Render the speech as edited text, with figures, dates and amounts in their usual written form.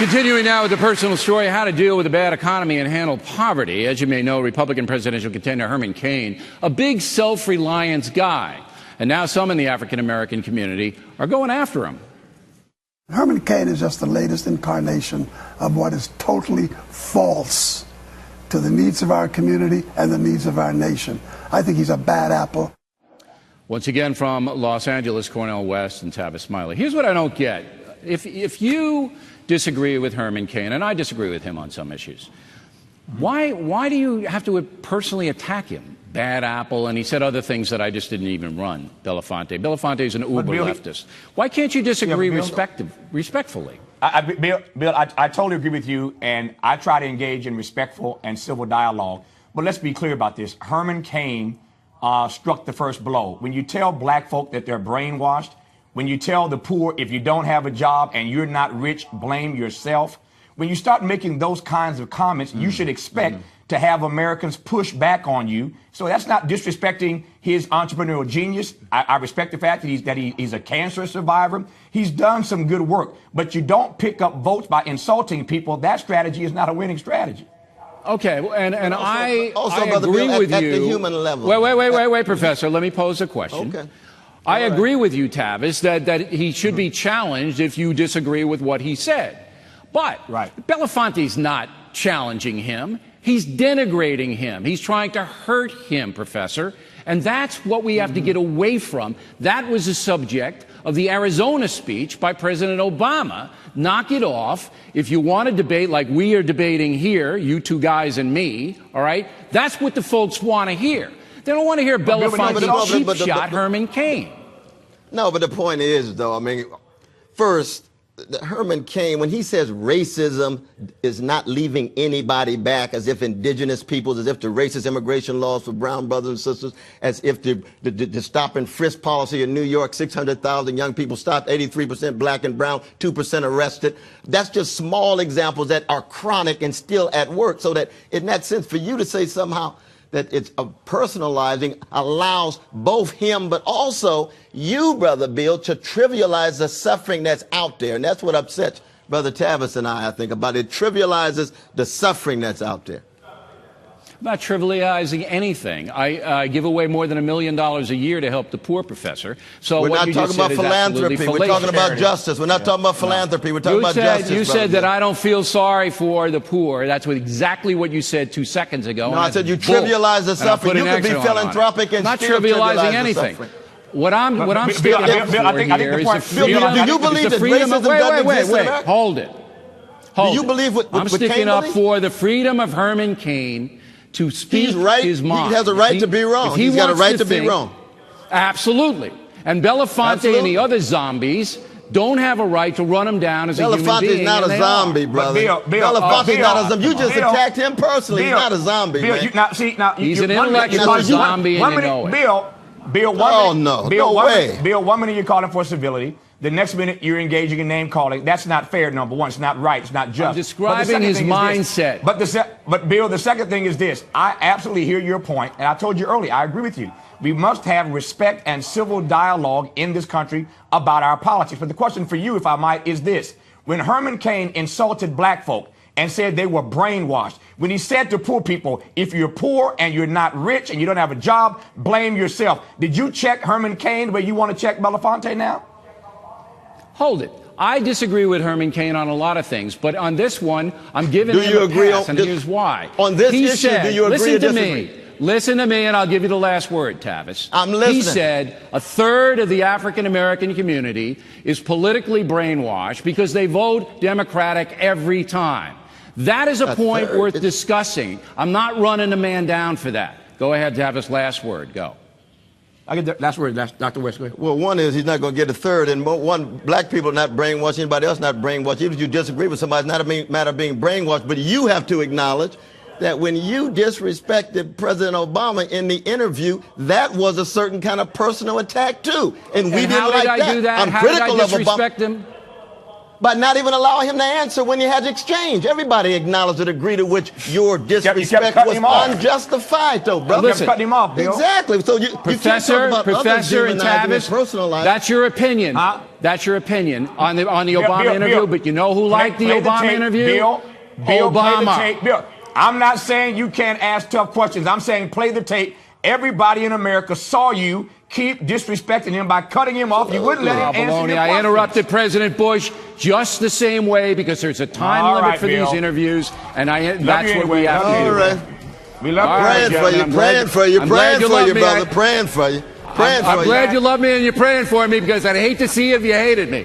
Continuing now with the personal story, how to deal with a bad economy and handle poverty. As you may know, Republican presidential contender Herman Cain, a big self-reliance guy. And now some in the African-American community are going after him. Herman Cain is just the latest incarnation of what is totally false to the needs of our community and the needs of our nation. I think he's a bad apple. Once again from Los Angeles, Cornel West and Ttavis Smiley. Here's what I don't get. If you disagree with Herman Cain, and I disagree with him on some issues, why do you have to personally attack him? Bad apple, and he said other things that I just didn't even run. Belafonte. Belafonte is an uber leftist. Why can't you disagree respectfully? Bill, I totally agree with you, and I try to engage in respectful and civil dialogue. But let's be clear about this. Herman Cain struck the first blow. When you tell black folk that they're brainwashed, when you tell the poor, if you don't have a job and you're not rich, blame yourself. When you start making those kinds of comments, you should expect to have Americans push back on you. So that's not disrespecting his entrepreneurial genius. I respect the fact that he's a cancer survivor. He's done some good work. But you don't pick up votes by insulting people. That strategy is not a winning strategy. Okay, and I Brother agree Bill, with at you. the human level. Wait, Professor. Let me pose a question. Okay. I agree with you, Ttavis, that he should be challenged if you disagree with what he said. But Belafonte's not challenging him. He's denigrating him. He's trying to hurt him, Professor. And that's what we have to get away from. That was the subject of the Arizona speech by President Obama. Knock it off. If you want to debate like we are debating here, you two guys and me, all right, that's what the folks want to hear. They don't want to hear Belafonte cheap shot Herman Cain. No, but the point is, though, I mean, first, Herman Cain, when he says racism is not leaving anybody back, as if indigenous peoples, as if the racist immigration laws for brown brothers and sisters, as if the stop and frisk policy in New York, 600,000 young people stopped, 83% black and brown, 2% arrested. That's just small examples that are chronic and still at work. So that in that sense, for you to say somehow that it's a personalizing allows both him, but also you, Brother Bill, to trivialize the suffering that's out there. And that's what upsets Brother Ttavis and I think, about it. Trivializes the suffering that's out there. I'm not trivializing anything. I give away more than $1 million a year to help the poor, Professor. So we're not talking about philanthropy. We're talking about justice. We're not talking about philanthropy. We're talking about justice. You said that I don't feel sorry for the poor. That's exactly what you said 2 seconds ago. No, I said you trivialize the suffering. You could be philanthropic and still trivialize anything. What I'm sticking up for here is the freedom. Do you believe that racism doesn't exist in America? Hold it. Do you believe what I'm sticking up for the freedom of Herman Cain to speak his mind. He has a right to be wrong. He's got a right to be wrong. Absolutely. And Belafonte and the other zombies don't have a right to run him down as a human being. Belafonte's not a zombie, brother. Belafonte's not a zombie. You just attacked him personally. He's not a zombie, man. He's an intellectual zombie, and you know it. Bill, one minute you're calling for civility. The next minute you're engaging in name calling. That's not fair, number one. It's not right. It's not just. I'm describing his mindset. But Bill, the second thing is this. I absolutely hear your point, and I told you earlier, I agree with you. We must have respect and civil dialogue in this country about our politics. But the question for you, if I might, is this. When Herman Cain insulted black folk and said they were brainwashed, when he said to poor people, if you're poor and you're not rich and you don't have a job, blame yourself. Did you check Herman Cain the way you want to check Belafonte now? Hold it. I disagree with Herman Cain on a lot of things, but on this one, I'm giving him a pass, and here's why. On this issue, do you agree or disagree? Listen to me, and I'll give you the last word, Ttavis. I'm listening. He said a third of the African-American community is politically brainwashed because they vote Democratic every time. That is a point worth discussing. I'm not running a man down for that. Go ahead, Ttavis, last word. Go. I get the last word, Dr. West. Go ahead. Well, one is he's not going to get a third, and one, black people are not brainwashed, anybody else not brainwashed. Even if you disagree with somebody, it's not a matter of being brainwashed, but you have to acknowledge that when you disrespected President Obama in the interview, that was a certain kind of personal attack too, and we didn't like that. How did I do that? I'm How critical did I of disrespect Obama. him? by not even allowing him to answer when he had exchange. Everybody acknowledged the degree to which your disrespect was unjustified, though, brother. Listen, cutting him off, Bill. Exactly. So Professor and Ttavis, personal life. That's your opinion. Huh? That's your opinion on the Obama interview. But you know who liked the Obama interview? Bill, Obama. Play the tape. Bill, I'm not saying you can't ask tough questions. I'm saying play the tape. Everybody in America saw you keep disrespecting him by cutting him off. You wouldn't let him answer your questions. I interrupted President Bush just the same way because there's a time limit for these interviews, and that's what we have to do. All right. We love you. Praying for you, brother. Praying for you. I'm glad you love me and you're praying for me because I'd hate to see if you hated me.